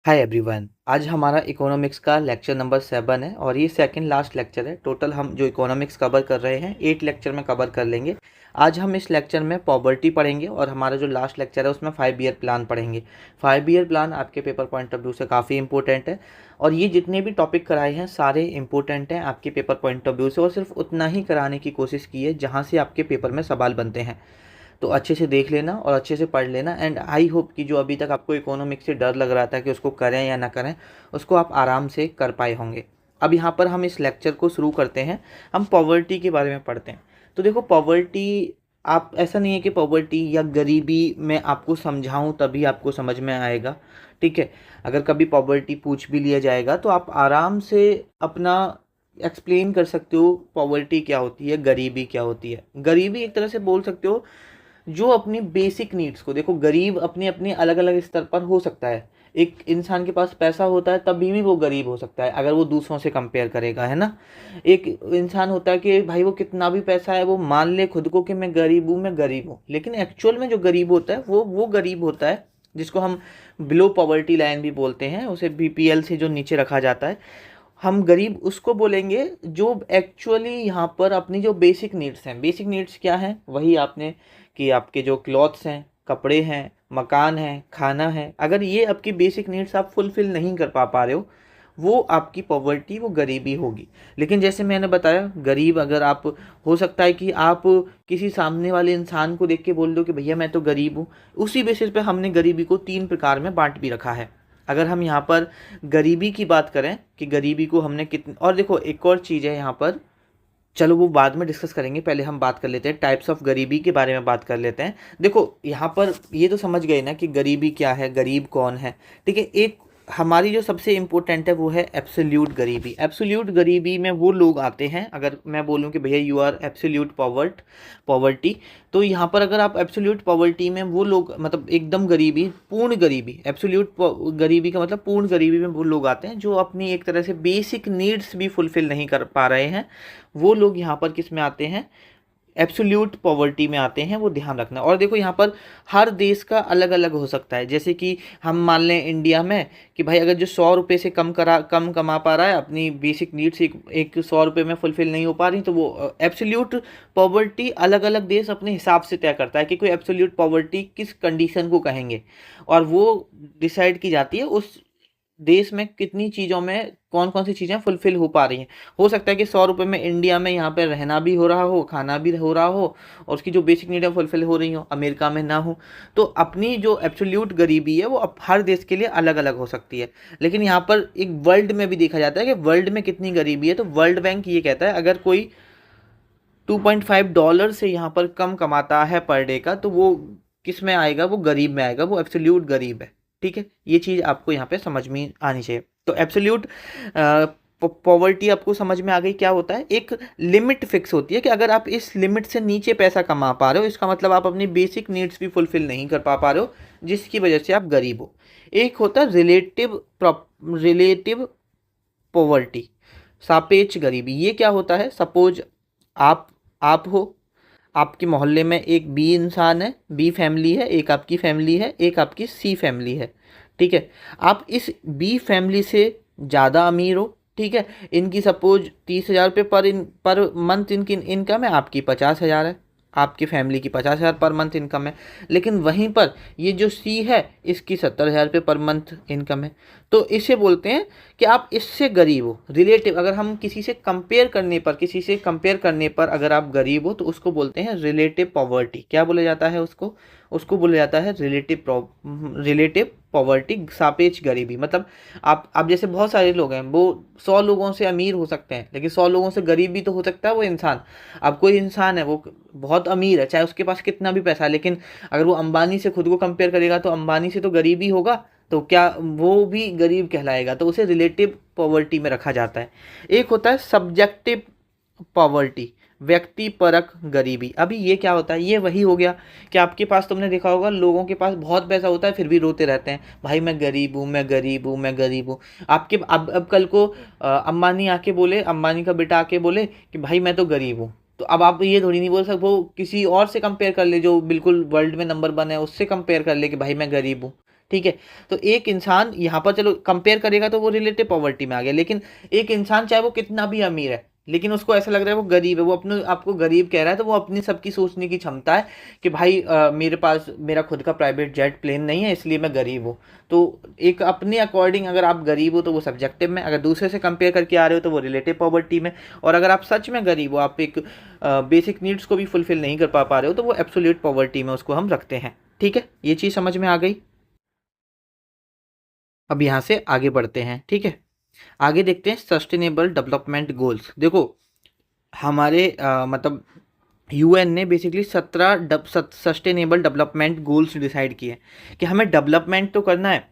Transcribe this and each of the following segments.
Hi everyone. आज हमारा economics का लेक्चर नंबर 7 है और ये सेकंड लास्ट लेक्चर है। टोटल हम जो इकोनॉमिक्स कवर कर रहे हैं 8 लेक्चर में कवर कर लेंगे। आज हम इस लेक्चर में पॉवर्टी पढ़ेंगे और हमारा जो लास्ट लेक्चर है उसमें 5 ईयर प्लान पढ़ेंगे। 5 ईयर प्लान आपके पेपर पॉइंट ऑफ व्यू से काफ़ी इंपॉर्टेंट है और ये जितने भी टॉपिक कराए हैं सारे इंपॉर्टेंट हैं आपके पेपर पॉइंट ऑफ व्यू से, और सिर्फ उतना ही कराने की कोशिश की है जहाँ से आपके पेपर में सवाल बनते हैं। तो अच्छे से देख लेना और अच्छे से पढ़ लेना। एंड आई होप कि जो अभी तक आपको इकोनॉमिक्स से डर लग रहा था कि उसको करें या ना करें, उसको आप आराम से कर पाए होंगे। अब यहाँ पर हम इस लेक्चर को शुरू करते हैं। हम पॉवर्टी के बारे में पढ़ते हैं। तो देखो, पॉवर्टी, आप ऐसा नहीं है कि पॉवर्टी या गरीबी मैं आपको समझाऊं तभी आपको समझ में आएगा, ठीक है। अगर कभी पॉवर्टी पूछ भी लिया जाएगा तो आप आराम से अपना एक्सप्लेन कर सकते हो पॉवर्टी क्या होती है, गरीबी क्या होती है। गरीबी एक तरह से बोल सकते हो जो अपनी बेसिक नीड्स को, देखो गरीब अपने अपने अलग अलग स्तर पर हो सकता है। एक इंसान के पास पैसा होता है तभी भी वो गरीब हो सकता है अगर वो दूसरों से कंपेयर करेगा, है ना। एक इंसान होता है कि भाई वो कितना भी पैसा है वो मान ले खुद को कि मैं गरीब हूँ, मैं गरीब हूँ, लेकिन एक्चुअल में जो गरीब होता है वो गरीब होता है जिसको हम बिलो पॉवर्टी लाइन भी बोलते हैं, उसे बीपीएल से जो नीचे रखा जाता है। हम गरीब उसको बोलेंगे जो एक्चुअली यहाँ पर अपनी जो बेसिक नीड्स हैं, बेसिक नीड्स क्या हैं, वही आपने कि आपके जो क्लॉथ्स हैं, कपड़े हैं, मकान है, खाना है, अगर ये आपकी बेसिक नीड्स आप फुलफिल नहीं कर पा रहे हो, वो आपकी पॉवर्टी, वो गरीबी होगी। लेकिन जैसे मैंने बताया, गरीब अगर आप, हो सकता है कि आप किसी सामने वाले इंसान को देख के बोल दो कि भैया मैं तो गरीब हूँ। उसी बेसिस पे हमने गरीबी को 3 प्रकार में बांट भी रखा है। अगर हम यहाँ पर गरीबी की बात करें कि गरीबी को हमने कितनी, और देखो एक और चीज़ है यहाँ पर, चलो वो बाद में डिस्कस करेंगे, पहले हम बात कर लेते हैं टाइप्स ऑफ गरीबी के बारे में बात कर लेते हैं। देखो यहाँ पर ये तो समझ गए ना कि गरीबी क्या है, गरीब कौन है, ठीक है। एक हमारी जो सबसे इम्पोर्टेंट है वो है एब्सोल्यूट गरीबी। एब्सोल्यूट गरीबी में वो लोग आते हैं, अगर मैं बोलूँ कि भैया यू आर एब्सोल्यूट पॉवर्टी, तो यहाँ पर अगर आप एब्सोल्यूट पॉवर्टी में वो लोग, मतलब एकदम गरीबी, पूर्ण गरीबी, एब्सोल्यूट गरीबी का मतलब पूर्ण गरीबी में वो लोग आते हैं जो अपनी एक तरह से बेसिक नीड्स भी फुलफिल नहीं कर पा रहे हैं। वो लोग यहाँ पर किस में आते हैं, एब्सोल्यूट पॉवर्टी में आते हैं, वो ध्यान रखना। और देखो यहाँ पर हर देश का अलग अलग हो सकता है। जैसे कि हम मान लें इंडिया में कि भाई अगर जो 100 रुपये से कम कमा पा रहा है, अपनी बेसिक नीड्स एक 100 रुपये में फुलफिल नहीं हो पा रही, तो वो एब्सोल्यूट पॉवर्टी अलग अलग देश अपने हिसाब से तय करता है कि कोई एब्सोल्यूट पॉवर्टी किस कंडीशन को कहेंगे, और वो डिसाइड की जाती है उस देश में कितनी चीज़ों में कौन कौन सी चीज़ें फुलफिल हो पा रही हैं। हो सकता है कि 100 रुपये में इंडिया में यहाँ पे रहना भी हो रहा हो, खाना भी हो रहा हो, और उसकी जो बेसिक नीडें फुलफिल हो रही हो, अमेरिका में ना हो। तो अपनी जो एब्सोल्यूट गरीबी है वो अब हर देश के लिए अलग अलग हो सकती है। लेकिन यहाँ पर एक वर्ल्ड में भी देखा जाता है कि वर्ल्ड में कितनी गरीबी है। तो वर्ल्ड बैंक ये कहता है अगर कोई $2.5 से यहाँ पर कम कमाता है पर डे का, तो वो किस में आएगा, वो गरीब में आएगा, वो एब्सोल्यूट गरीब है, ठीक है। ये चीज़ आपको यहाँ पे समझ में आनी चाहिए। तो एब्सोल्यूट पॉवर्टी आपको समझ में आ गई क्या होता है। एक लिमिट फिक्स होती है कि अगर आप इस लिमिट से नीचे पैसा कमा पा रहे हो, इसका मतलब आप अपनी बेसिक नीड्स भी फुलफिल नहीं कर पा रहे हो, जिसकी वजह से आप गरीब हो। एक होता है रिलेटिव पॉवर्टी, सापेक्ष गरीबी। ये क्या होता है, सपोज आप आप हो, आपके मोहल्ले में एक बी इंसान है, बी फैमिली है, एक आपकी फैमिली है, एक आपकी सी फैमिली है, ठीक है। आप इस बी फैमिली से ज़्यादा अमीर हो, ठीक है। इनकी सपोज 30,000 रुपये पर मंथ इनकी इनकम है, आपकी 50,000 है, आपकी फैमिली की 50,000 पर मंथ इनकम है। लेकिन वहीं पर ये जो सी है इसकी 70,000 रुपये पर मंथ इनकम है। तो इसे बोलते हैं कि आप इससे गरीब हो। रिलेटिव, अगर हम किसी से कंपेयर करने पर अगर आप गरीब हो तो उसको बोलते हैं रिलेटिव पॉवर्टी। क्या बोला जाता है उसको, उसको बोला जाता है रिलेटिव पॉवर्टी, सापेक्ष गरीबी। मतलब आप जैसे बहुत सारे लोग हैं, वो 100 लोगों से अमीर हो सकते हैं, लेकिन 100 लोगों से गरीब भी तो हो सकता है वो इंसान। अब कोई इंसान है वो बहुत अमीर है, चाहे उसके पास कितना भी पैसा है, लेकिन अगर वो अंबानी से खुद को कंपेयर करेगा तो अंबानी से तो गरीब ही होगा, तो क्या वो भी गरीब कहलाएगा, तो उसे रिलेटिव पॉवर्टी में रखा जाता है। एक होता है सब्जेक्टिव पॉवर्टी, व्यक्ति परक गरीबी। अभी ये क्या होता है, ये वही हो गया कि आपके पास, तुमने देखा होगा लोगों के पास बहुत पैसा होता है फिर भी रोते रहते हैं, भाई मैं गरीब हूँ, मैं गरीब हूँ, मैं गरीब हूँ। आपके अब कल को अंबानी आके बोले, अंबानी का बेटा आके बोले कि भाई मैं तो गरीब हूँ, तो अब आप ये थोड़ी नहीं बोल सकते, वो किसी और से कंपेयर कर ले जो बिल्कुल वर्ल्ड में नंबर 1 है, उससे कंपेयर कर ले कि भाई मैं गरीब हूँ, ठीक है। तो एक इंसान यहाँ पर चलो कंपेयर करेगा तो वो रिलेटिव पॉवर्टी में आ गया, लेकिन एक इंसान चाहे वो कितना भी अमीर है लेकिन उसको ऐसा लग रहा है वो गरीब है, वो अपने आपको गरीब कह रहा है, तो वो अपनी सबकी सोचने की क्षमता है कि भाई मेरे पास मेरा खुद का प्राइवेट जेट प्लेन नहीं है इसलिए मैं गरीब हूँ। तो एक अपने अकॉर्डिंग अगर आप गरीब हो तो वो सब्जेक्टिव में, अगर दूसरे से कंपेयर करके आ रहे हो तो वो रिलेटिव पॉवर्टी में, और अगर आप सच में गरीब हो, आप एक बेसिक नीड्स को भी फुलफिल नहीं कर पा रहे हो, तो वो एब्सोल्यूट पॉवर्टी में उसको हम रखते हैं। ठीक है, ये चीज़ समझ में आ गई। अब यहाँ से आगे बढ़ते हैं। ठीक है, आगे देखते हैं सस्टेनेबल डेवलपमेंट गोल्स। देखो हमारे मतलब यूएन ने basically 17 sustainable development goals decide किए कि हमें डेवलपमेंट तो करना है,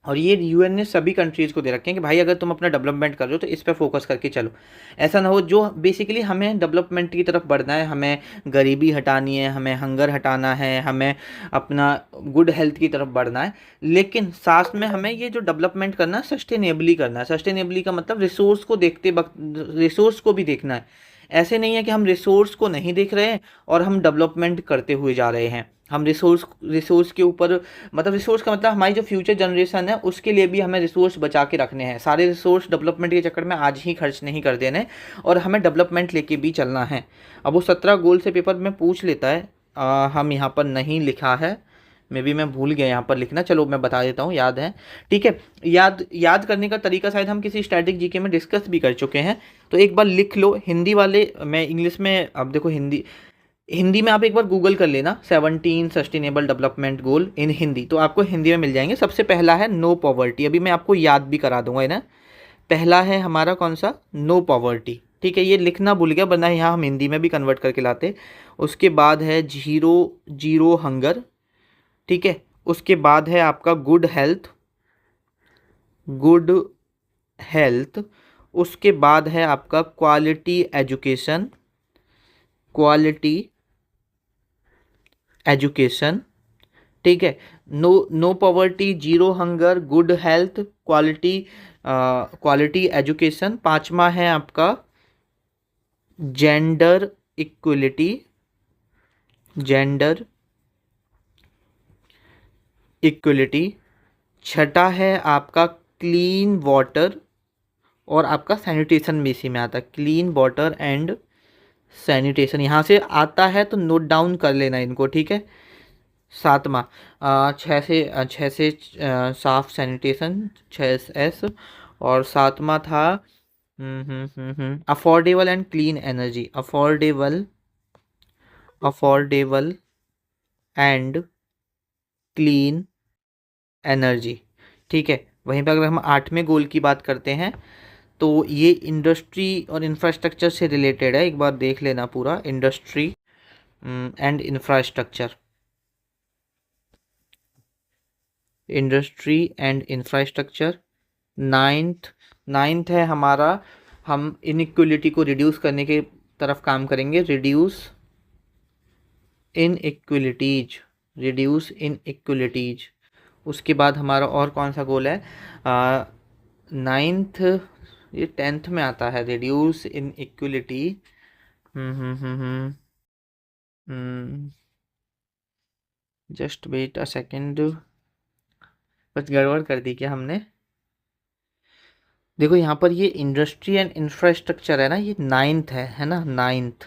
और ये यूएन ने सभी कंट्रीज़ को दे रखे हैं कि भाई अगर तुम अपना डेवलपमेंट कर रहे हो तो इस पर फोकस करके चलो। ऐसा ना हो जो बेसिकली हमें डेवलपमेंट की तरफ बढ़ना है, हमें गरीबी हटानी है, हमें हंगर हटाना है, हमें अपना गुड हेल्थ की तरफ बढ़ना है, लेकिन साथ में हमें ये जो डेवलपमेंट करना है सस्टेनेबली करना है। सस्टेनेबली का मतलब रिसोर्स को देखते वक्त रिसोर्स को भी देखना है। ऐसे नहीं है कि हम रिसोर्स को नहीं देख रहे हैं और हम डेवलपमेंट करते हुए जा रहे हैं। हम रिसोर्स के ऊपर, मतलब रिसोर्स का मतलब हमारी जो फ्यूचर जनरेशन है उसके लिए भी हमें रिसोर्स बचा के रखने हैं। सारे रिसोर्स डेवलपमेंट के चक्कर में आज ही खर्च नहीं कर देने, और हमें डेवलपमेंट लेके भी चलना है। अब वो 17 गोल से पेपर में पूछ लेता है, हम यहाँ पर नहीं लिखा है, मे बी मैं भूल गया यहाँ पर लिखना, चलो मैं बता देता हूँ, याद है। ठीक है, याद करने का तरीका शायद हम किसी स्टैटिक जीके में डिस्कस भी कर चुके हैं, तो एक बार लिख लो। हिंदी वाले, मैं इंग्लिश में, अब देखो हिंदी हिंदी में आप एक बार गूगल कर लेना 17 सस्टेनेबल डेवलपमेंट गोल इन हिंदी, तो आपको हिंदी में मिल जाएंगे। सबसे पहला है नो पॉवर्टी, अभी मैं आपको याद भी करा दूंगा है ना। पहला है हमारा कौन सा, नो पॉवर्टी। ठीक है, ये लिखना भूल गया, वरना यहाँ हम हिंदी में भी कन्वर्ट करके लाते। उसके बाद है जीरो जीरो हंगर। ठीक है, उसके बाद है आपका गुड हेल्थ, गुड हेल्थ। उसके बाद है आपका क्वालिटी एजुकेशन, क्वालिटी एजुकेशन। ठीक है, no poverty, zero hunger, good health, quality education. पांचवा है आपका जेंडर इक्वलिटी, जेंडर इक्वलिटी। छठा है आपका क्लीन वाटर, और आपका सैनिटेशन भी इसी में आता है, क्लीन वाटर एंड सैनिटेशन। यहाँ से आता है तो नोट डाउन कर लेना इनको। ठीक है, सातवां, छः से साफ सैनिटेशन, 6S। और सातवां था affordable and clean energy, affordable and clean energy. ठीक है, वहीं पर अगर हम 8वें गोल की बात करते हैं तो ये इंडस्ट्री और इंफ्रास्ट्रक्चर से रिलेटेड है, एक बार देख लेना पूरा, industry and infrastructure, industry and infrastructure. Ninth है हमारा, हम इनइक्वलिटी को रिड्यूस करने के तरफ काम करेंगे, रिड्यूस इनइक्वलिटीज, रिड्यूस इनइक्वलिटीज। उसके बाद हमारा और कौन सा गोल है, नाइन्थ, ये 10th में आता है, reduce inequality. Just wait a second, बस गड़बड़ कर दी क्या हमने। देखो यहाँ पर ये इंडस्ट्री एंड इंफ्रास्ट्रक्चर है ना, ये 9th है ना, 9th।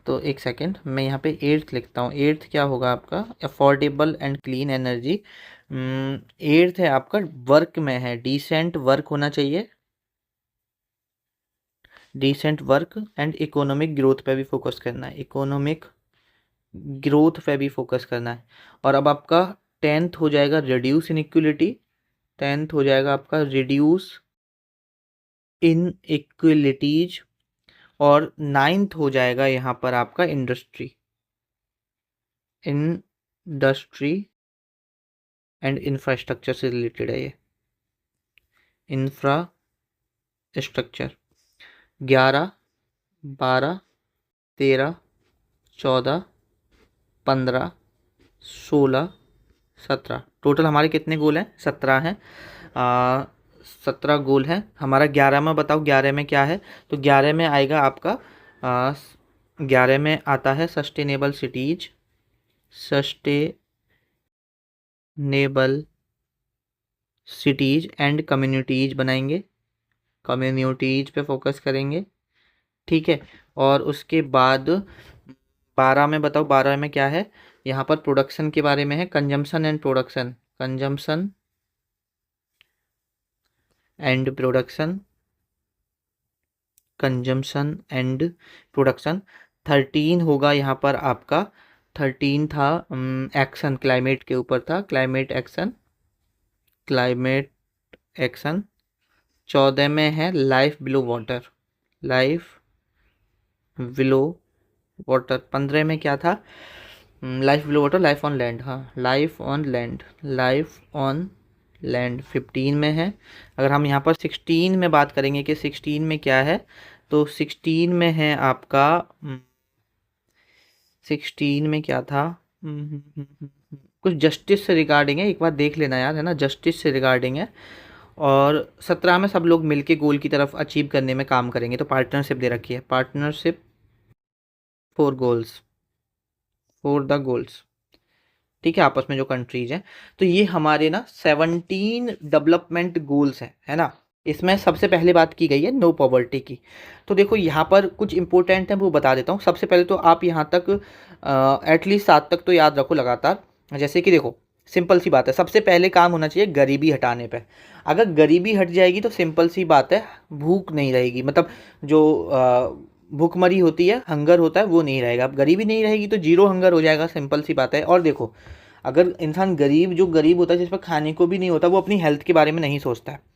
तो एक सेकेंड, मैं यहाँ पे 8th लिखता हूँ। 8th क्या होगा आपका, affordable and clean energy. 8th है आपका वर्क में है, डिसेंट वर्क होना चाहिए, decent work and economic growth पे भी फोकस करना है, इकोनॉमिक ग्रोथ पे भी फोकस करना है। और अब आपका 10th हो जाएगा रिड्यूस इनइक्वलिटी, 10th हो जाएगा आपका रिड्यूस इनइक्वलिटीज। और 9th हो जाएगा यहाँ पर आपका इंडस्ट्री, इंडस्ट्री एंड इंफ्रास्ट्रक्चर से रिलेटेड है ये, इंफ्रास्ट्रक्चर। 11, 12, 13, 14, 15, 16, 17, टोटल हमारे कितने गोल हैं, 17 हैं। 17 गोल हैं हमारा। 11 में बताओ, 11 में क्या है, तो 11 में आएगा आपका 11 में आता है सस्टेनेबल सिटीज, सस्टेनेबल नेबल सिटीज़ एंड कम्युनिटीज़ बनाएंगे, कम्युनिटीज़ पे फोकस करेंगे, ठीक है। और उसके बाद 12 में बताओ, 12 में क्या है, यहाँ पर प्रोडक्शन के बारे में है, consumption and production, consumption and production, consumption and production. 13 होगा यहाँ पर आपका, 13 था एक्शन, क्लाइमेट के ऊपर था, क्लाइमेट एक्शन, क्लाइमेट एक्शन। 14 में है life below water, life below water. 15 में क्या था, life below water, life on land, हाँ life on land, life on land 15 में है। अगर हम यहाँ पर 16 में बात करेंगे कि 16 में क्या है, तो 16 में है आपका 16 में क्या था, कुछ जस्टिस से रिगार्डिंग है, एक बार देख लेना यार, है ना, जस्टिस से रिगार्डिंग है। और 17 में सब लोग मिलके गोल की तरफ अचीव करने में काम करेंगे, तो पार्टनरशिप दे रखी है, partnership for goals, for the goals, ठीक है, आपस में जो कंट्रीज हैं। तो ये हमारे ना 17 डेवलपमेंट गोल्स हैं, है ना। इसमें सबसे पहले बात की गई है नो पॉवर्टी की। तो देखो यहाँ पर कुछ इंपॉर्टेंट है, वो बता देता हूँ। सबसे पहले तो आप यहाँ तक एटलीस्ट 7 तक तो याद रखो लगातार। जैसे कि देखो, सिंपल सी बात है, सबसे पहले काम होना चाहिए गरीबी हटाने पे। अगर गरीबी हट जाएगी तो सिंपल सी बात है, भूख नहीं रहेगी, मतलब जो भूखमरी होती है, हंगर होता है, वो नहीं रहेगा। अब गरीबी नहीं रहेगी तो जीरो हंगर हो जाएगा, सिंपल सी बात है। और देखो, अगर इंसान गरीब, जो गरीब होता है जिस पर खाने को भी नहीं होता, वो अपनी हेल्थ के बारे में नहीं सोचता है।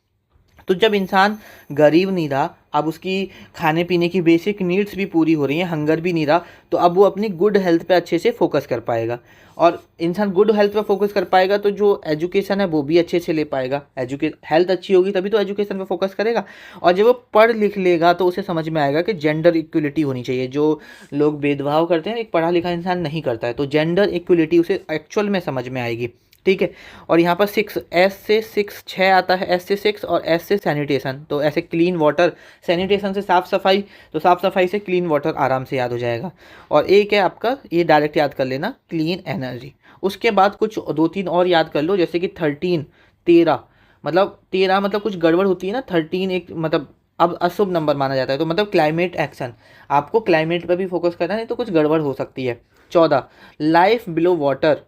तो जब इंसान गरीब नहीं रहा, अब उसकी खाने पीने की बेसिक नीड्स भी पूरी हो रही हैं, हंगर भी नहीं रहा, तो अब वो अपनी गुड हेल्थ पे अच्छे से फोकस कर पाएगा। और इंसान गुड हेल्थ पे फोकस कर पाएगा तो जो एजुकेशन है वो भी अच्छे से ले पाएगा। हेल्थ अच्छी होगी तभी तो एजुकेशन पे फोकस करेगा। और जब वो पढ़ लिख लेगा तो उसे समझ में आएगा कि जेंडर इक्वलिटी होनी चाहिए। जो लोग भेदभाव करते हैं, एक पढ़ा लिखा इंसान नहीं करता है, तो जेंडर इक्वलिटी उसे एक्चुअल में समझ में आएगी, ठीक है। और यहाँ पर 6, एस से 6, 6 आता है, एस से 6 और एस से सैनिटेशन, तो ऐसे क्लीन वाटर, सैनिटेशन से साफ़ सफाई, तो साफ़ सफाई से क्लीन वाटर आराम से याद हो जाएगा। और एक है आपका, ये डायरेक्ट याद कर लेना, क्लीन एनर्जी। उसके बाद कुछ 2-3 और याद कर लो, जैसे कि 13, 13, मतलब 13 मतलब कुछ गड़बड़ होती है ना, 13 एक मतलब अब अशुभ नंबर माना जाता है, तो मतलब क्लाइमेट एक्शन, आपको क्लाइमेट पर भी फोकस करना है, तो कुछ गड़बड़ हो सकती है। 14 लाइफ बिलो वाटर,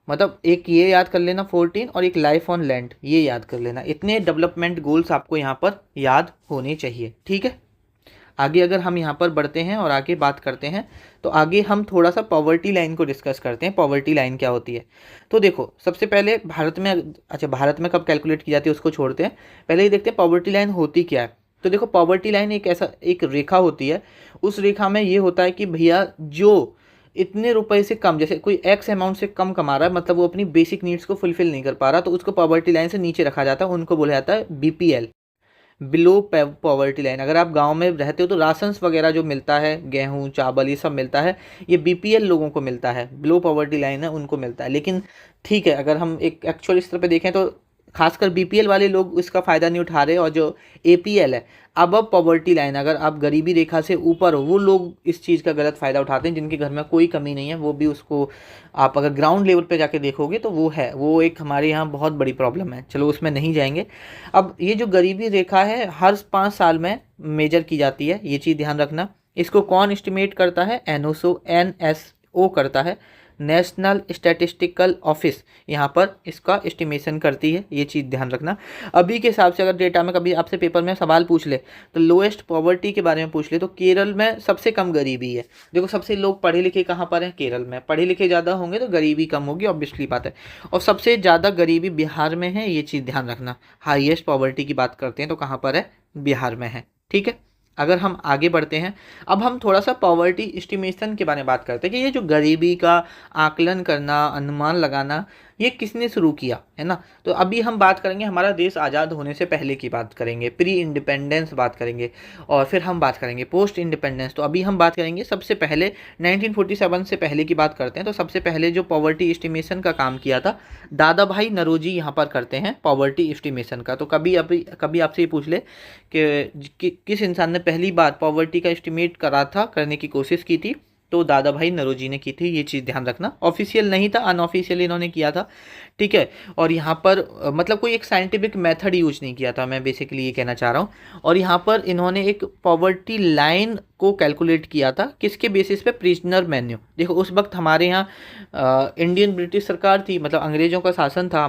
मतलब एक ये याद कर लेना 14, और एक लाइफ ऑन लैंड, ये याद कर लेना। इतने डेवलपमेंट गोल्स आपको यहाँ पर याद होने चाहिए, ठीक है। आगे अगर हम यहाँ पर बढ़ते हैं और आगे बात करते हैं, तो आगे हम थोड़ा सा पॉवर्टी लाइन को डिस्कस करते हैं। पॉवर्टी लाइन क्या होती है, तो देखो सबसे पहले भारत में, अच्छा भारत में कब कैलकुलेट की जाती है उसको छोड़ते हैं, पहले ये देखते हैं पॉवर्टी लाइन होती क्या है। तो देखो, पॉवर्टी लाइन एक ऐसा एक रेखा होती है, उस रेखा में ये होता है कि भैया जो इतने रुपए से कम, जैसे कोई एक्स अमाउंट से कम कमा रहा है, मतलब वो अपनी बेसिक नीड्स को फुलफिल नहीं कर पा रहा, तो उसको पॉवर्टी लाइन से नीचे रखा जाता है, उनको बोला जाता है बीपीएल, बिलो पॉवर्टी लाइन। अगर आप गांव में रहते हो तो राशंस वगैरह जो मिलता है, गेहूं चावल ये सब मिलता है, ये बीपीएल लोगों को मिलता है, बिलो पॉवर्टी लाइन है उनको मिलता है। लेकिन ठीक है, अगर हम एक एक्चुअल स्तर पे देखें तो खासकर बीपीएल वाले लोग इसका फ़ायदा नहीं उठा रहे, और जो एपीएल है, अब पॉवर्टी लाइन, अगर आप गरीबी रेखा से ऊपर हो, वो लोग इस चीज़ का गलत फ़ायदा उठाते हैं, जिनके घर में कोई कमी नहीं है, वो भी उसको, आप अगर ग्राउंड लेवल पे जाके देखोगे तो वो है, वो एक हमारे यहाँ बहुत बड़ी प्रॉब्लम है। चलो उसमें नहीं जाएंगे। अब ये जो गरीबी रेखा है हर 5 साल में मेजर की जाती है, ये चीज़ ध्यान रखना। इसको कौन एस्टिमेट करता है, एनएसओ करता है, नेशनल स्टैटिस्टिकल ऑफिस यहाँ पर इसका एस्टिमेशन करती है, ये चीज़ ध्यान रखना। अभी के हिसाब से अगर डेटा में कभी आपसे पेपर में सवाल पूछ ले, तो लोएस्ट पॉवर्टी के बारे में पूछ ले, तो केरल में सबसे कम गरीबी है। देखो सबसे लोग पढ़े लिखे कहाँ पर हैं, केरल में। पढ़े लिखे ज़्यादा होंगे तो गरीबी कम होगी, ऑब्वियसली बात है। और सबसे ज़्यादा गरीबी बिहार में है, ये चीज़ ध्यान रखना। हाईएस्ट पॉवर्टी की बात करते हैं तो कहाँ पर है, बिहार में है, ठीक है। अगर हम आगे बढ़ते हैं, अब हम थोड़ा सा पॉवर्टी एस्टिमेशन के बारे में बात करते हैं कि ये जो गरीबी का आकलन करना, अनुमान लगाना, ये किसने शुरू किया, है ना। तो अभी हम बात करेंगे हमारा देश आज़ाद होने से पहले की बात करेंगे, प्री इंडिपेंडेंस बात करेंगे, और फिर हम बात करेंगे पोस्ट इंडिपेंडेंस। तो अभी हम बात करेंगे सबसे पहले 1947 से पहले की बात करते हैं। तो सबसे पहले जो पॉवर्टी एस्टिमेशन का काम किया था, दादा भाई नरोजी यहाँ पर करते हैं पॉवर्टी एस्टिमेशन का। तो कभी आपसे ये पूछ ले कि किस इंसान ने पहली बार पॉवर्टी का एस्टिमेट करा था, करने की कोशिश की थी, तो दादा भाई नौरोजी ने की थी, ये चीज़ ध्यान रखना। ऑफिशियल नहीं था, अनऑफिशियल इन्होंने किया था, ठीक है। और यहाँ पर मतलब कोई एक साइंटिफिक मेथड यूज नहीं किया था, मैं बेसिकली ये कहना चाह रहा हूँ। और यहाँ पर इन्होंने एक पॉवर्टी लाइन को कैलकुलेट किया था, किसके बेसिस पे? Prisoner menu. देखो उस वक्त हमारे यहाँ इंडियन ब्रिटिश सरकार थी, मतलब अंग्रेज़ों का शासन था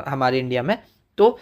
हमारे इंडिया में। तो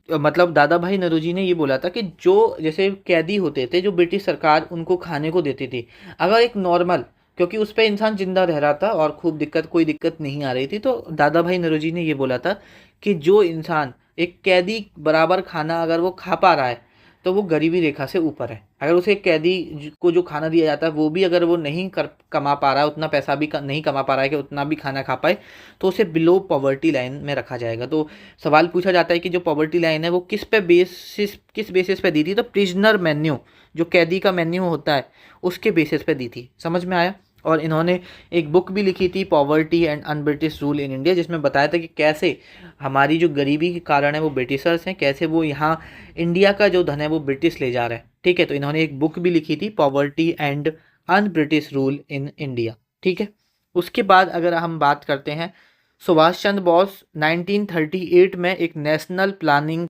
मतलब दादा भाई नौरोजी ने ये बोला था कि जो जैसे कैदी होते थे, जो ब्रिटिश सरकार उनको खाने को देती थी, अगर एक नॉर्मल, क्योंकि उस पर इंसान जिंदा रह रहा था और खूब कोई दिक्कत नहीं आ रही थी, तो दादा भाई नौरोजी ने ये बोला था कि जो इंसान एक कैदी बराबर खाना अगर वो खा पा रहा है तो वो गरीबी रेखा से ऊपर है। अगर उसे कैदी को जो खाना दिया जाता है वो भी अगर वो नहीं कमा पा रहा है, उतना पैसा भी नहीं कमा पा रहा है कि उतना भी खाना खा पाए, तो उसे बिलो पॉवर्टी लाइन में रखा जाएगा। तो सवाल पूछा जाता है कि जो पॉवर्टी लाइन है वो किस बेसिस पे दी थी? तो प्रिजनर मेन्यू, जो कैदी का मेन्यू होता है, उसके बेसिस पे दी थी। समझ में आया? और इन्होंने एक बुक भी लिखी थी, poverty and un-British rule in India, जिसमें बताया था कि कैसे हमारी जो गरीबी के कारण है वो ब्रिटिशर्स हैं, कैसे वो यहाँ इंडिया का जो धन है वो ब्रिटिश ले जा रहे हैं, ठीक है। तो इन्होंने एक बुक भी लिखी थी, poverty and un-British rule in India, ठीक है। उसके बाद अगर हम बात करते हैं, सुभाष चंद्र बोस 1938 में एक नेशनल प्लानिंग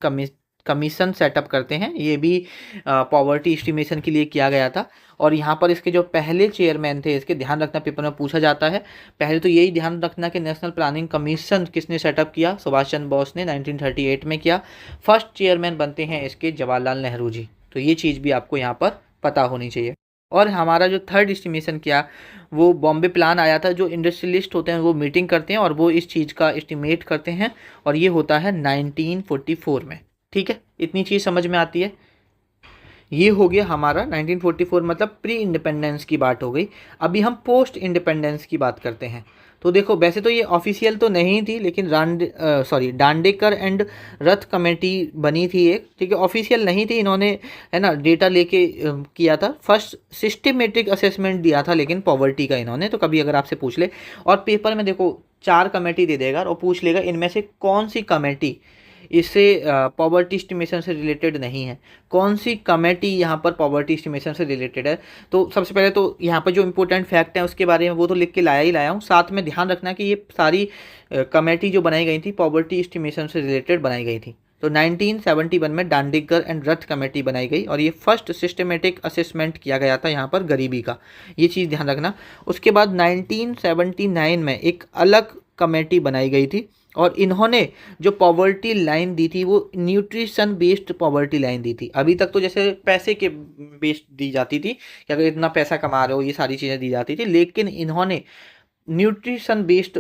कमीशन सेटअप करते हैं, ये भी पॉवर्टी एस्टिमेशन के लिए किया गया था। और यहाँ पर इसके जो पहले चेयरमैन थे, इसके ध्यान रखना, पेपर में पूछा जाता है, पहले तो यही ध्यान रखना कि नेशनल प्लानिंग कमीशन किसने सेटअप किया? सुभाष चंद्र बोस ने 1938 में किया। फर्स्ट चेयरमैन बनते हैं इसके जवाहरलाल नेहरू जी। तो ये चीज़ भी आपको यहाँ पर पता होनी चाहिए। और हमारा जो थर्ड एस्टिमेशन किया, वो बॉम्बे प्लान आया था, जो इंडस्ट्रियलिस्ट होते हैं वो मीटिंग करते हैं और वो इस चीज़ का एस्टिमेट करते हैं, और ये होता है 1944 में, ठीक है। इतनी चीज़ समझ में आती है। ये हो गया हमारा 1944, मतलब प्री इंडिपेंडेंस की बात हो गई। अभी हम पोस्ट इंडिपेंडेंस की बात करते हैं। तो देखो वैसे तो ये ऑफिशियल तो नहीं थी, लेकिन दांडेकर एंड रथ कमेटी बनी थी एक, ठीक है। ऑफिशियल नहीं थी, इन्होंने है ना डेटा लेके किया था। फर्स्ट सिस्टमेटिक असेसमेंट दिया था लेकिन पॉवर्टी का इन्होंने, तो कभी अगर आपसे पूछ ले और पेपर में देखो 4 कमेटी दे देगा और पूछ लेगा इनमें से कौन सी कमेटी इससे पॉवर्टी एस्टिमेशन से रिलेटेड नहीं है, कौन सी कमेटी यहाँ पर पॉवर्टी एस्टिमेशन से रिलेटेड है। तो सबसे पहले तो यहाँ पर जो इंपॉर्टेंट फैक्ट है उसके बारे में वो तो लिख के लाया हूँ, साथ में ध्यान रखना कि ये सारी कमेटी जो बनाई गई थी पॉवर्टी एस्टिमेशन से रिलेटेड बनाई गई थी। तो 1971 में दांडेकर एंड रथ कमेटी बनाई गई और ये फर्स्ट सिस्टमेटिक असेसमेंट किया गया था यहाँ पर गरीबी का, ये चीज़ ध्यान रखना। उसके बाद 1979 में एक अलग कमेटी बनाई गई थी और इन्होंने जो पॉवर्टी लाइन दी थी वो न्यूट्रिशन बेस्ड पॉवर्टी लाइन दी थी। अभी तक तो जैसे पैसे के बेस्ड दी जाती थी कि अगर इतना पैसा कमा रहे हो, ये सारी चीज़ें दी जाती थी, लेकिन इन्होंने न्यूट्रिशन बेस्ड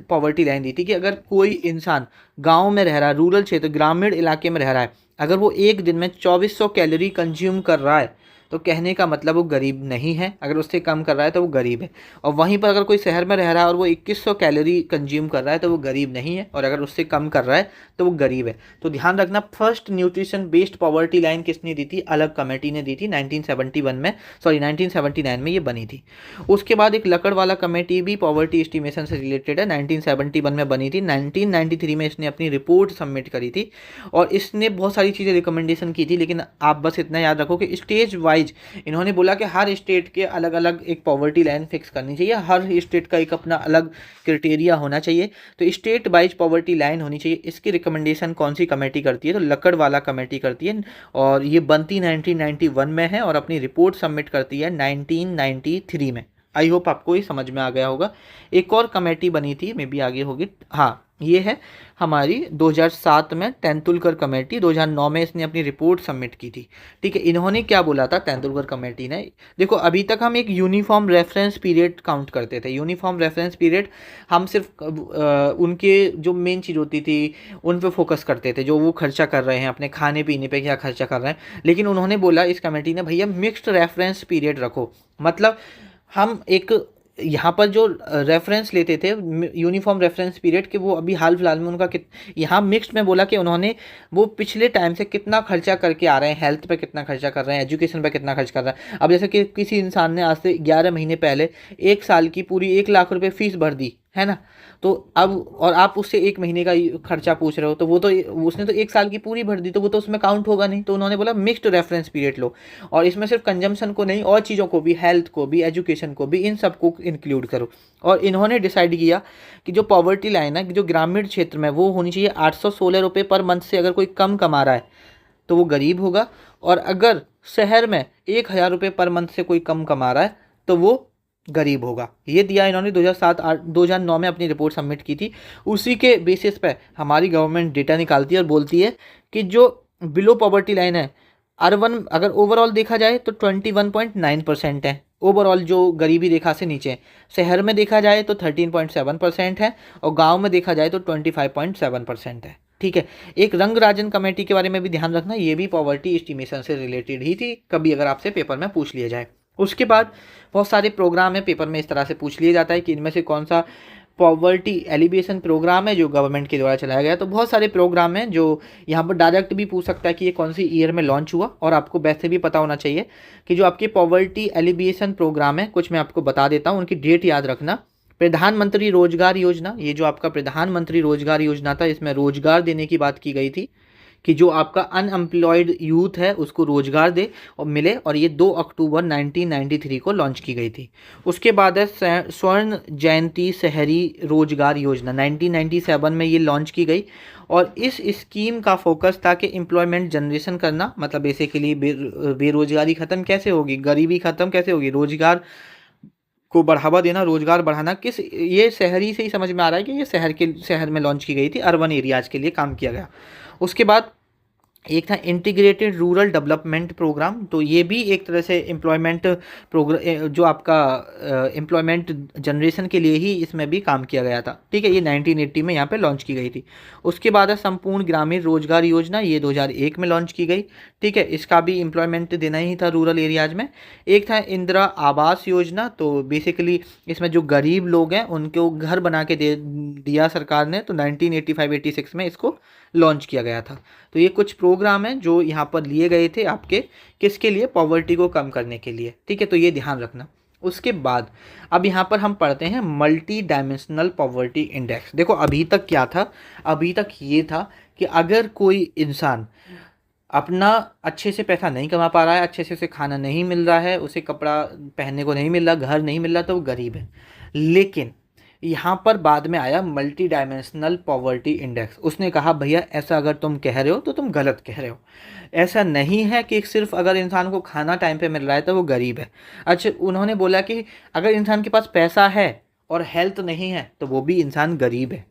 पॉवर्टी लाइन दी थी कि अगर कोई इंसान गांव में रह रहा है, रूरल क्षेत्र ग्रामीण इलाके में रह रहा है, अगर वो एक दिन में 2400 कैलोरी कंज्यूम कर रहा है तो कहने का मतलब वो गरीब नहीं है, अगर उससे कम कर रहा है तो वो गरीब है। और वहीं पर अगर कोई शहर में रह रहा है और वो 2100 कैलोरी कंज्यूम कर रहा है तो वो गरीब नहीं है, और अगर उससे कम कर रहा है तो वो गरीब है। तो ध्यान रखना, first nutrition based poverty line किसने दी थी? अलग कमेटी ने दी थी 1979 में ये बनी थी। उसके बाद एक लकड़ वाला कमेटी भी पॉवर्टी एस्टिमेशन से रिलेटेड है, 1971 में बनी थी। 1993 में इसने अपनी रिपोर्ट सबमिट करी थी और इसने बहुत सारी चीज़ें रिकमेंडेशन की थी, लेकिन आप बस इतना याद रखो कि स्टेज वाइज इन्होंने बोला कि हर स्टेट के अलग अलग एक पॉवर्टी लाइन फिक्स करनी चाहिए, हर स्टेट का एक अपना अलग क्राइटेरिया होना चाहिए, तो स्टेट वाइज पॉवर्टी लाइन होनी चाहिए। इसकी रिकमेंडेशन कौन सी कमेटी करती है? तो लकड़ वाला कमेटी करती है, और ये बनती 1991 में है और अपनी रिपोर्ट सबमिट करती है 1993 में। आई होप आपको ये समझ में आ गया होगा। एक और कमेटी बनी थी, मे बी आगे होगी, हाँ ये है हमारी 2007 में तेंदुलकर कमेटी। 2009 में इसने अपनी रिपोर्ट सबमिट की थी, ठीक है। इन्होंने क्या बोला था तेंदुलकर कमेटी ने? देखो अभी तक हम एक यूनिफॉर्म रेफरेंस पीरियड काउंट करते थे। यूनिफॉर्म रेफरेंस पीरियड हम सिर्फ उनके जो मेन चीज़ होती थी उन पे फोकस करते थे, जो वो खर्चा कर रहे हैं अपने खाने पीने पे क्या खर्चा कर रहे हैं। लेकिन उन्होंने बोला इस कमेटी ने, भैया मिक्स्ड रेफरेंस पीरियड रखो, मतलब हम एक यहाँ पर जो रेफरेंस लेते थे यूनिफॉर्म रेफरेंस पीरियड के, वो अभी हाल फिलहाल में उनका यहाँ मिक्स्ड में बोला कि उन्होंने वो पिछले टाइम से कितना खर्चा करके आ रहे हैं, हेल्थ पे कितना खर्चा कर रहे हैं, एजुकेशन पे कितना खर्च कर रहे हैं। अब जैसे कि किसी इंसान ने आज से 11 महीने पहले 1 साल की पूरी 1 लाख रुपए फीस भर दी है ना। तो अब और आप उससे 1 महीने का खर्चा पूछ रहे हो, तो वो तो उसने तो 1 साल की पूरी भर दी, तो वो तो उसमें काउंट होगा नहीं। तो उन्होंने बोला मिक्स्ड रेफरेंस पीरियड लो, और इसमें सिर्फ कंजम्पशन को नहीं और चीज़ों को भी, हेल्थ को भी, एजुकेशन को भी, इन सबको इंक्लूड करो। और इन्होंने डिसाइड किया कि जो पॉवर्टी लाइन है, जो ग्रामीण क्षेत्र में, वो होनी चाहिए 816 रुपये पर मंथ से अगर कोई कम कमा रहा है तो वो गरीब होगा, और अगर शहर में 1000 रुपये पर मंथ से कोई कम कमा रहा है तो वो गरीब होगा। ये दिया इन्होंने 2009 में अपनी रिपोर्ट सबमिट की थी। उसी के बेसिस पे हमारी गवर्नमेंट डेटा निकालती है और बोलती है कि जो बिलो पॉवर्टी लाइन है, अर्बन अगर ओवरऑल देखा जाए तो 21.9% है, ओवरऑल जो गरीबी रेखा से नीचे है। शहर में देखा जाए तो 13.7% है, और गांव में देखा जाए तो 25.7% है। ठीक है। एक रंग राजन कमेटी के बारे में भी ध्यान रखना, ये भी पॉवर्टी एस्टिमेशन से रिलेटेड ही थी, कभी अगर आपसे पेपर में पूछ लिया जाए। उसके बाद बहुत सारे प्रोग्राम है, पेपर में इस तरह से पूछ लिया जाता है कि इनमें से कौन सा पॉवर्टी एलिविएशन प्रोग्राम है जो गवर्नमेंट के द्वारा चलाया गया। तो बहुत सारे प्रोग्राम हैं जो यहाँ पर डायरेक्ट भी पूछ सकता है कि ये कौन सी ईयर में लॉन्च हुआ, और आपको वैसे भी पता होना चाहिए कि जो आपके पॉवर्टी एलिविएशन प्रोग्राम है, कुछ मैं आपको बता देता हूँ, उनकी डेट याद रखना। प्रधानमंत्री रोजगार योजना, ये जो आपका प्रधानमंत्री रोजगार योजना था, इसमें रोजगार देने की बात की गई थी कि जो आपका अनएम्प्लॉयड यूथ है उसको रोजगार दे और मिले, और ये 2 अक्टूबर 1993 को लॉन्च की गई थी। उसके बाद है स्वर्ण जयंती शहरी रोजगार योजना, 1997 में ये लॉन्च की गई, और इस स्कीम का फोकस था कि एम्प्लॉयमेंट जनरेशन करना, मतलब बेसिकली बेरोजगारी ख़त्म कैसे होगी, गरीबी ख़त्म कैसे होगी, रोजगार को बढ़ावा देना, रोजगार बढ़ाना। किस, ये शहरी से ही समझ में आ रहा है कि ये शहर में लॉन्च की गई थी, अर्बन एरियाज़ के लिए काम किया गया। उसके बाद एक था इंटीग्रेटेड रूरल डेवलपमेंट प्रोग्राम, तो ये भी एक तरह से एम्प्लॉयमेंट प्रोग्राम, जो आपका एम्प्लॉयमेंट जनरेशन के लिए ही इसमें भी काम किया गया था। ठीक है, ये 1980 में यहाँ पे लॉन्च की गई थी। उसके बाद है संपूर्ण ग्रामीण रोजगार योजना, ये 2001 में लॉन्च की गई। ठीक है, इसका भी एम्प्लॉयमेंट देना ही था रूरल एरियाज में। एक था इंदिरा आवास योजना, तो बेसिकली इसमें जो गरीब लोग हैं उनको घर बना के दे दिया सरकार ने, तो 1985-86 में इसको लॉन्च किया गया था। तो ये कुछ प्रोग्राम हैं जो यहाँ पर लिए गए थे आपके, किसके लिए, पॉवर्टी को कम करने के लिए। ठीक है, तो ये ध्यान रखना। उसके बाद अब यहाँ पर हम पढ़ते हैं मल्टी डायमेंशनल पॉवर्टी इंडेक्स। देखो अभी तक क्या था, अभी तक ये था कि अगर कोई इंसान अपना अच्छे से पैसा नहीं कमा पा रहा है, अच्छे से उसे खाना नहीं मिल रहा है, उसे कपड़ा पहनने को नहीं मिल रहा, घर नहीं मिल रहा, तो वो गरीब है। लेकिन यहाँ पर बाद में आया मल्टी डायमेंशनल पॉवर्टी इंडेक्स। उसने कहा भैया ऐसा अगर तुम कह रहे हो तो तुम गलत कह रहे हो। ऐसा नहीं है कि सिर्फ अगर इंसान को खाना टाइम पे मिल रहा है तो वो गरीब है। अच्छा, उन्होंने बोला कि अगर इंसान के पास पैसा है और हेल्थ नहीं है तो वो भी इंसान गरीब है।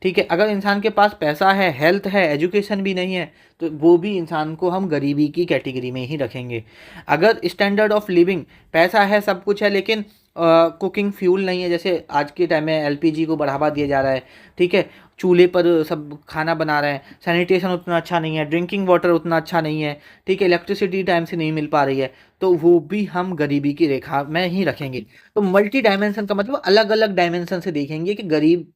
ठीक है, अगर इंसान के पास पैसा है, हेल्थ है, एजुकेशन भी नहीं है, तो वो भी इंसान को हम गरीबी की कैटेगरी में ही रखेंगे। अगर स्टैंडर्ड ऑफ लिविंग, पैसा है, सब कुछ है, लेकिन कुकिंग फ्यूल नहीं है, जैसे आज के टाइम में एलपीजी को बढ़ावा दिया जा रहा है, ठीक है, चूल्हे पर सब खाना बना रहे हैं, सैनिटेशन उतना अच्छा नहीं है, ड्रिंकिंग वाटर उतना अच्छा नहीं है, ठीक है, इलेक्ट्रिसिटी टाइम से नहीं मिल पा रही है, तो वो भी हम गरीबी की रेखा में ही रखेंगे। तो मल्टी डायमेंशन का मतलब अलग अलग डायमेंशन से देखेंगे कि गरीब,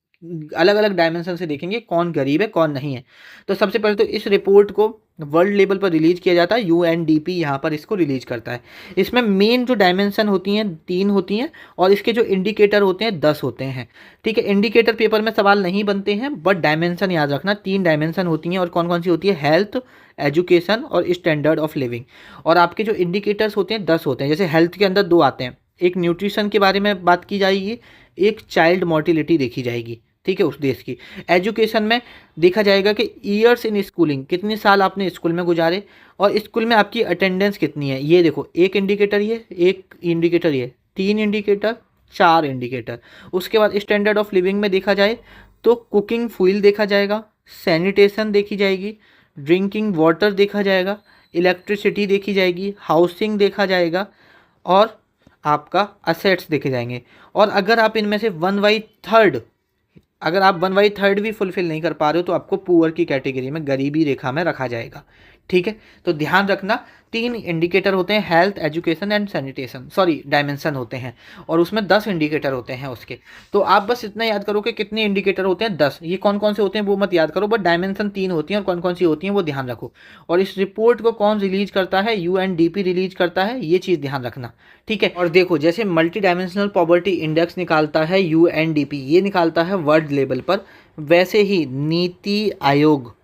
अलग अलग डायमेंशन से देखेंगे कौन गरीब है कौन नहीं है। तो सबसे पहले तो इस रिपोर्ट को वर्ल्ड लेवल पर रिलीज किया जाता है, यूएनडीपी यहाँ पर इसको रिलीज करता है। इसमें मेन जो डायमेंशन होती हैं 3 होती हैं, और इसके जो इंडिकेटर होते हैं 10 होते हैं। ठीक है, इंडिकेटर पेपर में सवाल नहीं बनते हैं, बट डायमेंशन याद रखना, 3 डायमेंशन होती हैं, और कौन कौन सी होती है, हेल्थ, एजुकेशन और स्टैंडर्ड ऑफ लिविंग। और आपके जो इंडिकेटर्स होते हैं 10 होते हैं। जैसे हेल्थ के अंदर 2 आते हैं, एक न्यूट्रिशन के बारे में बात की जाएगी, एक चाइल्ड मोर्टिलिटी देखी जाएगी, ठीक है, उस देश की। एजुकेशन में देखा जाएगा कि ईयर्स इन स्कूलिंग, कितने साल आपने स्कूल में गुजारे, और स्कूल में आपकी अटेंडेंस कितनी है। ये देखो, एक इंडिकेटर ये, एक इंडिकेटर ये, 3 इंडिकेटर, 4 इंडिकेटर। उसके बाद स्टैंडर्ड ऑफ लिविंग में देखा जाए तो कुकिंग फ्यूल देखा जाएगा, सैनिटेशन देखी जाएगी, ड्रिंकिंग वाटर देखा जाएगा, इलेक्ट्रिसिटी देखी जाएगी, हाउसिंग देखा जाएगा, और आपका असेट्स देखे जाएंगे। और अगर आप इनमें से 1/3, अगर आप 1/3 भी फुलफिल नहीं कर पा रहे हो तो आपको पुअर की कैटेगरी में, गरीबी रेखा में रखा जाएगा। ठीक है, तो ध्यान रखना 3 इंडिकेटर होते हैं, health, education and sanitation, sorry dimension होते हैं, और उसमें 10 इंडिकेटर होते हैं उसके। तो आप बस इतना याद करो कि कितने इंडिकेटर होते हैं, 10। ये कौन कौन से होते हैं वो मत याद करो, बट डायमेंशन 3 होती हैं, और कौन कौन सी होती हैं वो ध्यान रखो। और इस रिपोर्ट को कौन रिलीज करता है, यूएनडीपी रिलीज करता है, ये चीज़ ध्यान रखना, ठीक है। और देखो, जैसे मल्टी डायमेंशनल पॉवर्टी इंडेक्स निकालता है यूएनडीपी, ये निकालता है वर्ल्ड लेवल पर, वैसे ही NITI Aayog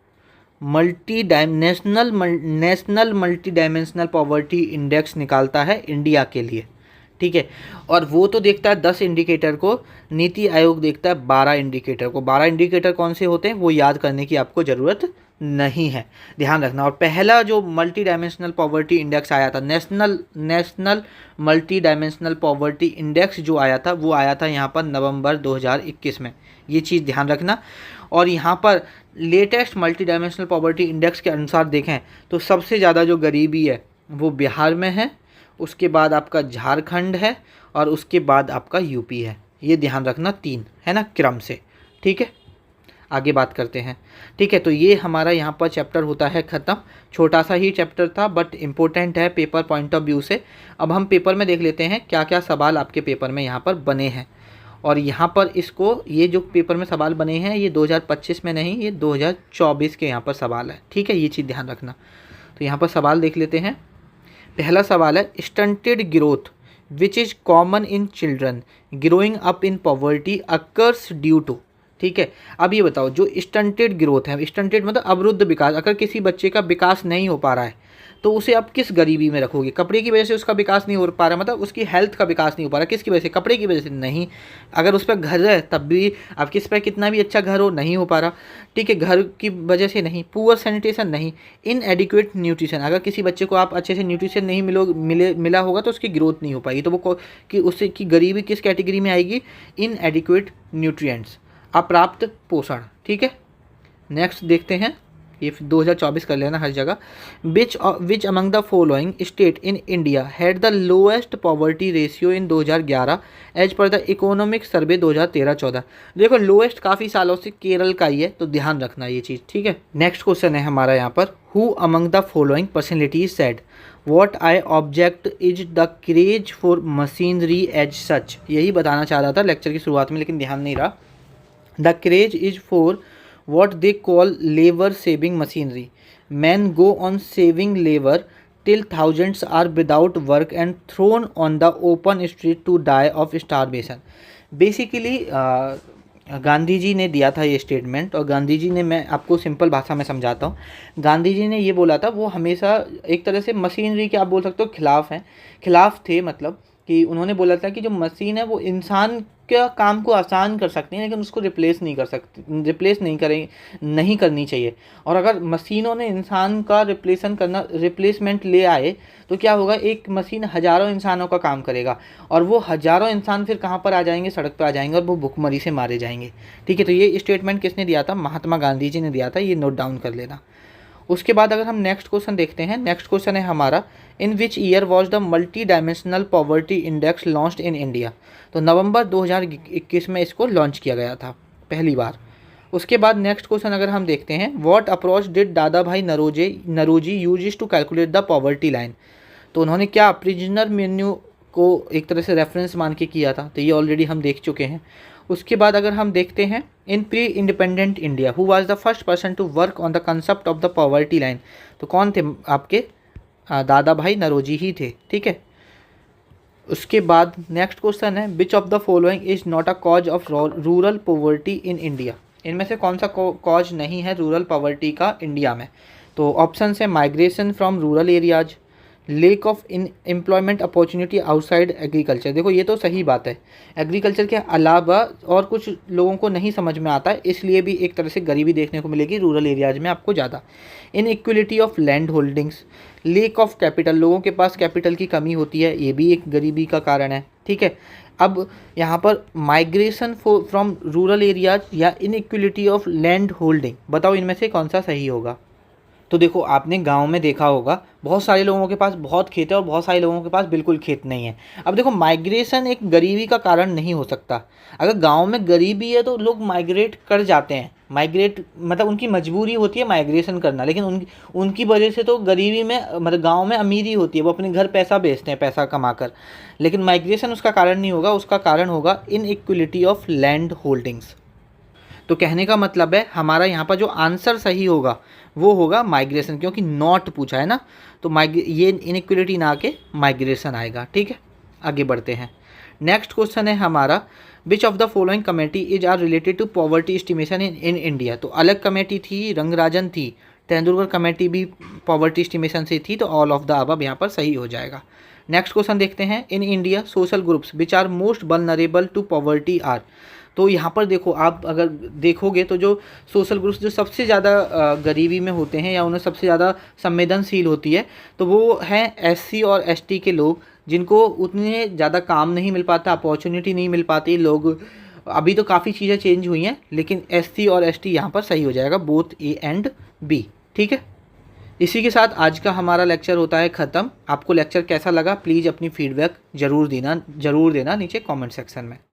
national multi dimensional poverty index निकालता है इंडिया के लिए, ठीक है। और वो तो देखता है 10 इंडिकेटर को, नीति आयोग देखता है 12 इंडिकेटर को। 12 इंडिकेटर कौन से होते हैं वो याद करने की आपको ज़रूरत नहीं है, ध्यान रखना। और पहला जो मल्टी डायमेंशनल पॉवर्टी इंडेक्स आया था, national multi dimensional poverty index जो आया था, वो आया था यहाँ पर नवंबर 2021 में, ये चीज़ ध्यान रखना। और यहाँ पर latest multi dimensional poverty index के अनुसार देखें तो सबसे ज़्यादा जो गरीबी है वो बिहार में है, उसके बाद आपका झारखंड है, और उसके बाद आपका यूपी है। ये ध्यान रखना, 3 है ना क्रम से, ठीक है। आगे बात करते हैं, ठीक है। तो ये हमारा यहाँ पर चैप्टर होता है ख़त्म। छोटा सा ही चैप्टर था बट इम्पोर्टेंट है पेपर पॉइंट ऑफ व्यू से। अब हम पेपर में देख लेते हैं क्या क्या सवाल आपके पेपर में यहाँ पर बने हैं। और यहाँ पर इसको, ये जो पेपर में सवाल बने हैं ये 2025 में नहीं, ये 2024 के यहाँ पर सवाल है, ठीक है, ये चीज़ ध्यान रखना। तो यहाँ पर सवाल देख लेते हैं। पहला सवाल है, stunted growth which is common in children growing up in poverty occurs due to, ठीक है। अब ये बताओ, जो स्टंटेड ग्रोथ है, स्टंटेड मतलब अवरुद्ध विकास, अगर किसी बच्चे का विकास नहीं हो पा रहा है तो उसे आप किस गरीबी में रखोगे? कपड़े की वजह से उसका विकास नहीं हो पा रहा, मतलब उसकी हेल्थ का विकास नहीं हो पा रहा, किसकी वजह से? कपड़े की वजह से नहीं। अगर उस पर घर है तब भी, आप किस पर कितना भी अच्छा घर हो नहीं हो पा रहा, ठीक है, घर की वजह से नहीं। पुअर सैनिटेशन नहीं। इनएडिक्वेट न्यूट्रिशन, अगर किसी बच्चे को आप अच्छे से न्यूट्रिशन नहीं मिला होगा तो उसकी ग्रोथ नहीं हो पाएगी, तो वो कि उससे की गरीबी किस कैटेगरी में आएगी? इनएडिक्वेट न्यूट्रिएंट्स, अप्राप्त पोषण, ठीक है। नेक्स्ट देखते हैं, ये 2024 कर लेना हर जगह। Which among the following state in India had the lowest poverty ratio in 2011 as per the economic survey 2013-14। देखो, लोएस्ट काफ़ी सालों से केरल का ही है, तो ध्यान रखना ये चीज़, ठीक है। नेक्स्ट क्वेश्चन है हमारा यहाँ पर, who among the following personalities said what I object is the craze for machinery as such. यही बताना चाह रहा था लेक्चर की शुरुआत में, लेकिन ध्यान नहीं रहा। The craze is for what they call labor saving machinery. Men go on saving labor till thousands are without work and thrown on the open street to die of starvation. Basically Gandhi ji ने दिया था ये statement, और गांधी जी ने, मैं आपको simple भाषा में समझाता हूँ, गांधी जी ने ये बोला था, वो हमेशा एक तरह से मशीनरी के, आप बोल सकते हो, खिलाफ थे। मतलब कि उन्होंने बोला था कि जो मशीन है वो इंसान के काम को आसान कर सकती है, लेकिन उसको रिप्लेस नहीं करनी चाहिए। और अगर मशीनों ने इंसान का रिप्लेसमेंट ले आए तो क्या होगा? एक मशीन हज़ारों इंसानों का काम करेगा, और वो हज़ारों इंसान फिर कहाँ पर आ जाएंगे? सड़क पर आ जाएंगे, और वो भुखमरी से मारे जाएंगे, ठीक है। तो ये स्टेटमेंट किसने दिया था? महात्मा गांधी जी ने दिया था, ये नोट डाउन कर लेना। उसके बाद अगर हम नेक्स्ट क्वेश्चन देखते हैं, नेक्स्ट क्वेश्चन है हमारा, in which year was the multi dimensional poverty index launched in India. तो नवंबर 2021 में इसको लॉन्च किया गया था पहली बार। उसके बाद नेक्स्ट क्वेश्चन अगर हम देखते हैं, what approach did Dadabhai Naoroji use to calculate the poverty line. तो उन्होंने क्या प्रिजनर मेन्यू को एक तरह से रेफरेंस मान के किया था, तो ये ऑलरेडी हम देख चुके हैं। उसके बाद अगर हम देखते हैं, in pre independent India who was the first person to work on the concept of the poverty line. तो कौन थे? आपके दादा भाई नरोजी ही थे, ठीक है। उसके बाद नेक्स्ट क्वेश्चन है, विच of the following is not a cause of rural poverty in India. इनमें से कौन सा कॉज नहीं है रूरल पॉवर्टी का इंडिया में? तो ऑप्शन है, migration from rural areas, lake of employment opportunity outside agriculture. देखो, ये तो सही बात है, एग्रीकल्चर के अलावा और कुछ लोगों को नहीं समझ में आता है, इसलिए भी एक तरह से गरीबी देखने को मिलेगी रूरल एरियाज में आपको ज़्यादा। Inequality of land holdings, lake of capital, लोगों के पास कैपिटल की कमी होती है, ये भी एक गरीबी का कारण है, ठीक है। अब यहाँ पर माइग्रेशन फ्रॉम रूरल एरियाज या इनइक्वलिटी ऑफ लैंड होल्डिंग, बताओ इनमें से कौन सा सही होगा? तो देखो आपने गांव में देखा होगा बहुत सारे लोगों के पास बहुत खेत है और बहुत सारे लोगों के पास बिल्कुल खेत नहीं है। अब देखो माइग्रेशन एक गरीबी का कारण नहीं हो सकता। अगर गांव में गरीबी है तो लोग माइग्रेट कर जाते हैं। माइग्रेट मतलब उनकी मजबूरी होती है माइग्रेशन करना, लेकिन उनकी वजह से तो गरीबी में मतलब गाँव में अमीरी होती है, वो अपने घर पैसा बेचते हैं पैसा कमा कर। लेकिन माइग्रेशन उसका कारण नहीं होगा, उसका कारण होगा इनइक्वलिटी ऑफ लैंड होल्डिंग्स। तो कहने का मतलब है हमारा यहाँ पर जो आंसर सही होगा वो होगा माइग्रेशन, क्योंकि नॉट पूछा है ना, तो ये इनइक्वलिटी ना आके माइग्रेशन आएगा। ठीक है, आगे बढ़ते हैं। नेक्स्ट क्वेश्चन है हमारा, which of the following committee is are related to poverty estimation in India. तो अलग कमेटी थी, रंगराजन थी, तेंदुलकर कमेटी भी पॉवर्टी एस्टिमेशन से थी, तो ऑल ऑफ द अबव यहाँ पर सही हो जाएगा। नेक्स्ट क्वेश्चन देखते हैं, in India social groups which are most vulnerable to poverty are. तो यहाँ पर देखो, आप अगर देखोगे तो जो सोशल ग्रुप्स जो सबसे ज़्यादा गरीबी में होते हैं या उन्हें सबसे ज़्यादा संवेदनशील होती है, तो वो हैं एससी और एसटी के लोग, जिनको उतने ज़्यादा काम नहीं मिल पाता, अपॉर्चुनिटी नहीं मिल पाती। लोग अभी तो काफ़ी चीज़ें चेंज हुई हैं, लेकिन एससी और एसटी यहाँ पर सही हो जाएगा, बोथ ए एंड बी। ठीक है, इसी के साथ आज का हमारा लेक्चर होता है ख़त्म। आपको लेक्चर कैसा लगा प्लीज़ अपनी फीडबैक ज़रूर देना नीचे कमेंट सेक्शन में।